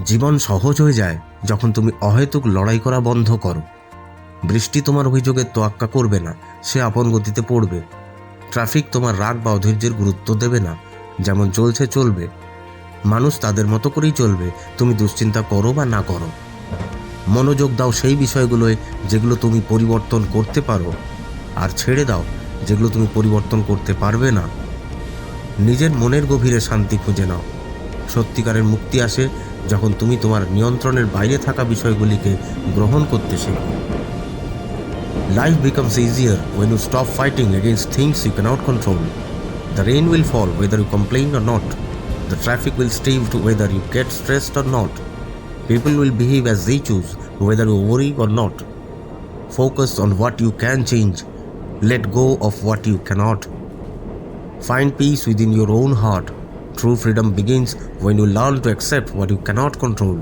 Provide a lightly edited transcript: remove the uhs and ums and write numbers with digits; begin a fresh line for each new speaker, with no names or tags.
জীবন সহজ হয়ে যায় যখন তুমি অহেতুক লড়াই করা বন্ধ করো। বৃষ্টি তোমার অভিযোগের তোয়াক্কা করবে না, সে আপন গতিতে পড়বে। ট্রাফিক তোমার রাগ বা অধৈর্যের গুরুত্ব দেবে না, যেমন চলছে চলবে। মানুষ তাদের মতো করেই চলবে, তুমি দুশ্চিন্তা করো বা না করো। মনোযোগ দাও সেই বিষয়গুলোয় যেগুলো তুমি পরিবর্তন করতে পারো, আর ছেড়ে দাও যেগুলো তুমি পরিবর্তন করতে পারবে না। নিজের মনের গভীরে শান্তি খুঁজে নাও। সত্যিকারের মুক্তি আসে যখন তুমি তোমার নিয়ন্ত্রণের বাইরে থাকা বিষয়গুলিকে গ্রহণ করতে শেখো। Life becomes easier when you stop fighting against things you cannot control. The rain will fall whether you complain or not. The traffic will stave to whether you get stressed or not. People will behave as they choose whether you worry or not. Focus on what you can change. Let go of what you cannot. Find peace within your own heart. True freedom begins when you learn to accept what you cannot control.